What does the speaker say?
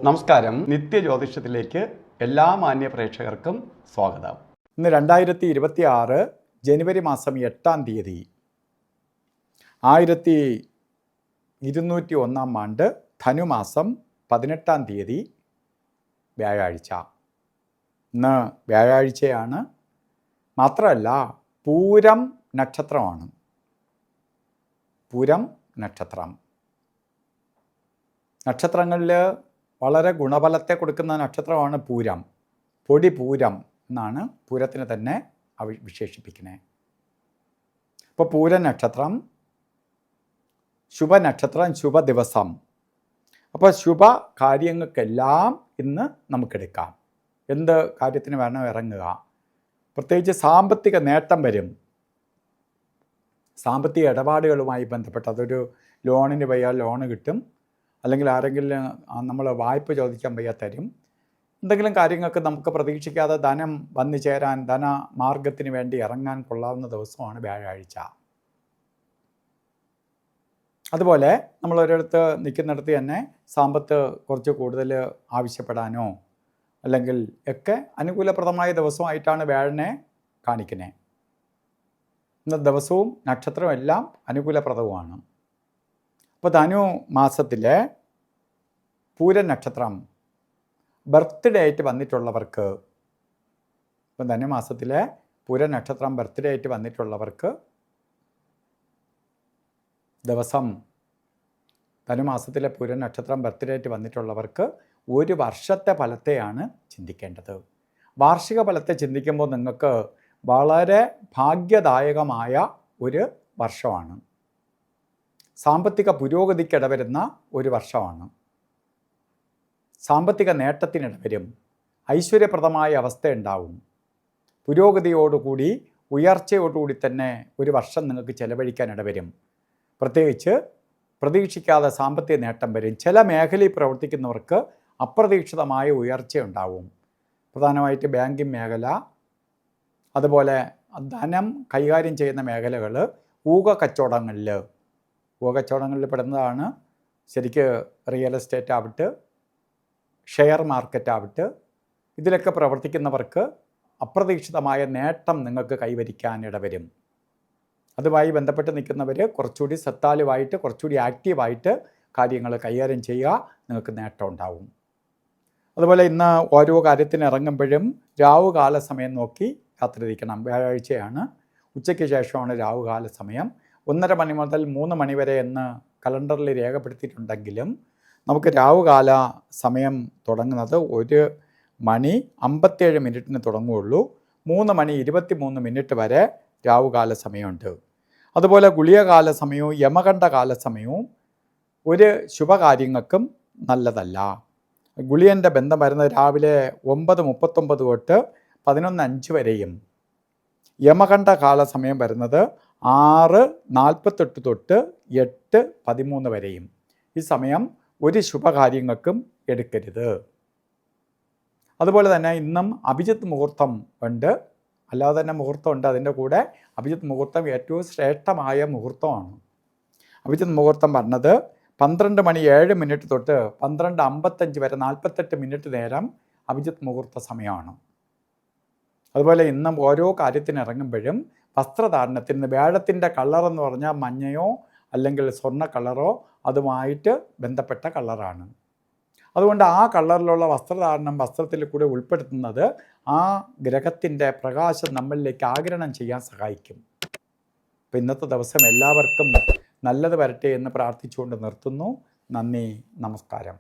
നമസ്കാരം. നിത്യജ്യോതിഷത്തിലേക്ക് എല്ലാ മാന്യ പ്രേക്ഷകർക്കും സ്വാഗതം. ഇന്ന് 2026 ജനുവരി മാസം 8-ാം തീയതി 1201 ആണ്ട് ധനുമാസം 18-ാം തീയതി വ്യാഴാഴ്ച. ഇന്ന് വ്യാഴാഴ്ചയാണ്. മാത്രമല്ല പൂരം നക്ഷത്രമാണ്. പൂരം നക്ഷത്രം നക്ഷത്രങ്ങളിൽ വളരെ ഗുണഫലത്തെ കൊടുക്കുന്ന നക്ഷത്രമാണ് പൂരം. പൊടി പൂരം എന്നാണ് പൂരത്തിന് തന്നെ വിശേഷിപ്പിക്കുന്നത്. അപ്പോൾ പൂരം നക്ഷത്രം, ശുഭനക്ഷത്രം, ശുഭദിവസം. അപ്പോൾ ശുഭ കാര്യങ്ങൾക്കെല്ലാം ഇന്ന് നമുക്കെടുക്കാം. എന്ത് കാര്യത്തിന് വേണം ഇറങ്ങുക. പ്രത്യേകിച്ച് സാമ്പത്തിക നേട്ടം വരും. സാമ്പത്തിക ഇടപാടുകളുമായി ബന്ധപ്പെട്ട് അതൊരു ലോണിന് പോയാൽ ലോണ് കിട്ടും, അല്ലെങ്കിൽ ആരെങ്കിലും നമ്മൾ വായ്പ ചോദിക്കാൻ വയ്യാ തരും. എന്തെങ്കിലും കാര്യങ്ങൾക്ക് നമുക്ക് പ്രതീക്ഷിക്കാതെ ധനം വന്നു ചേരാൻ, ധനമാർഗത്തിന് വേണ്ടി ഇറങ്ങാൻ കൊള്ളാവുന്ന ദിവസമാണ് വ്യാഴാഴ്ച. അതുപോലെ നമ്മൾ ഒരിടത്ത് നിൽക്കുന്നിടത്ത് തന്നെ സമ്പത്ത് കുറച്ച് കൂടുതൽ ആവശ്യപ്പെടാനോ അല്ലെങ്കിൽ ഒക്കെ അനുകൂലപ്രദമായ ദിവസമായിട്ടാണ് വ്യാഴനെ കാണിക്കുന്നത്. ഇന്നത്തെ ദിവസവും നക്ഷത്രവും എല്ലാം അനുകൂലപ്രദവുമാണ്. അപ്പോൾ ധനു മാസത്തിലെ പൂരം നക്ഷത്രം ബർത്ത്ഡേ ആയിട്ട് വന്നിട്ടുള്ളവർക്ക്, ഇപ്പം ധനുമാസത്തിലെ പൂരം നക്ഷത്രം ബർത്ത്ഡേ ആയിട്ട് വന്നിട്ടുള്ളവർക്ക് ദിവസം, ധനുമാസത്തിലെ പൂരം നക്ഷത്രം ബർത്ത്ഡേ ആയിട്ട് വന്നിട്ടുള്ളവർക്ക് ഒരു വർഷത്തെ ഫലത്തെയാണ് ചിന്തിക്കേണ്ടത്. വാർഷിക ഫലത്തെ ചിന്തിക്കുമ്പോൾ നിങ്ങൾക്ക് വളരെ ഭാഗ്യദായകമായ ഒരു വർഷമാണ്. സാമ്പത്തിക പുരോഗതിക്കിടവരുന്ന ഒരു വർഷമാണ്. സാമ്പത്തിക നേട്ടത്തിനിടവരും. ഐശ്വര്യപ്രദമായ അവസ്ഥ ഉണ്ടാവും. പുരോഗതിയോടുകൂടി, ഉയർച്ചയോടുകൂടി തന്നെ ഒരു വർഷം നിങ്ങൾക്ക് ചെലവഴിക്കാൻ ഇടവരും. പ്രത്യേകിച്ച് പ്രതീക്ഷിക്കാതെ സാമ്പത്തിക നേട്ടം വരും. ചില മേഖലയിൽ പ്രവർത്തിക്കുന്നവർക്ക് അപ്രതീക്ഷിതമായ ഉയർച്ചയുണ്ടാവും. പ്രധാനമായിട്ട് ബാങ്കിങ് മേഖല, അതുപോലെ ധനം കൈകാര്യം ചെയ്യുന്ന മേഖലകൾ, ഊഹക്കച്ചവടങ്ങളിൽ പെടുന്നതാണ്. ശരിക്ക് റിയൽ എസ്റ്റേറ്റ് ആവട്ടെ, ഷെയർ മാർക്കറ്റ് ആവട്ടെ, ഇതിലൊക്കെ പ്രവർത്തിക്കുന്നവർക്ക് അപ്രതീക്ഷിതമായ നേട്ടം നിങ്ങൾക്ക് കൈവരിക്കാൻ ഇടവരും. അതുമായി ബന്ധപ്പെട്ട് നിൽക്കുന്നവർ കുറച്ചുകൂടി ശ്രദ്ധാലുവായിട്ട്, കുറച്ചുകൂടി ആക്റ്റീവായിട്ട് കാര്യങ്ങൾ കൈകാര്യം ചെയ്യുക, നിങ്ങൾക്ക് നേട്ടം ഉണ്ടാവും. അതുപോലെ ഇന്ന് ഓരോ കാര്യത്തിന് ഇറങ്ങുമ്പോഴും രാവുകാല സമയം നോക്കി യാത്ര തിരിക്കണം. വ്യാഴാഴ്ചയാണ്. ഉച്ചയ്ക്ക് ശേഷമാണ് രാവുകാല സമയം. 1:30 മണി മുതൽ 3 മണി വരെ എന്ന് കലണ്ടറിൽ രേഖപ്പെടുത്തിയിട്ടുണ്ടെങ്കിലും നമുക്ക് രാവുകാല സമയം തുടങ്ങുന്നത് 1:57 തുടങ്ങുകയുള്ളൂ. 3:23 വരെ രാവുകാല സമയമുണ്ട്. അതുപോലെ ഗുളികകാല സമയവും യമകണ്ഠകാല സമയവും ഒരു ശുഭകാര്യങ്ങൾക്കും നല്ലതല്ല. ഗുളിയൻ്റെ ബന്ധം വരുന്നത് രാവിലെ 9:39 തൊട്ട് 11:05 വരെയും, യമകണ്ഠകാല സമയം വരുന്നത് 6:48 തൊട്ട് 8:13 വരെയും. ഈ സമയം ഒരു ശുഭകാര്യങ്ങൾക്കും എടുക്കരുത്. അതുപോലെ തന്നെ ഇന്നും അഭിജിത്ത് മുഹൂർത്തം ഉണ്ട്. അല്ലാതെ തന്നെ മുഹൂർത്തമുണ്ട്. അതിൻ്റെ കൂടെ അഭിജിത്ത് മുഹൂർത്തം ഏറ്റവും ശ്രേഷ്ഠമായ മുഹൂർത്തമാണ്. അഭിജിത്ത് മുഹൂർത്തം പറഞ്ഞത് 12:07 തൊട്ട് 12:55 വരെ 48 മിനിറ്റ് നേരം അഭിജിത്ത് മുഹൂർത്ത സമയമാണ്. അതുപോലെ ഇന്നും ഓരോ കാര്യത്തിന് ഇറങ്ങുമ്പോഴും വസ്ത്രധാരണത്തിന് വ്യാഴത്തിൻ്റെ കളറെന്ന് പറഞ്ഞാൽ മഞ്ഞയോ അല്ലെങ്കിൽ സ്വർണ്ണ കളറോ അതുമായിട്ട് ബന്ധപ്പെട്ട കളറാണ്. അതുകൊണ്ട് ആ കളറിലുള്ള വസ്ത്രധാരണം വസ്ത്രത്തിൽ കൂടെ ഉൾപ്പെടുത്തുന്നത് ആ ഗ്രഹത്തിൻ്റെ പ്രകാശം നമ്മളിലേക്ക് ആഗിരണം ചെയ്യാൻ സഹായിക്കും. അപ്പോൾ ഇന്നത്തെ ദിവസം എല്ലാവർക്കും നല്ലത് വരട്ടെ എന്ന് പ്രാർത്ഥിച്ചുകൊണ്ട് നിർത്തുന്നു. നന്ദി, നമസ്കാരം.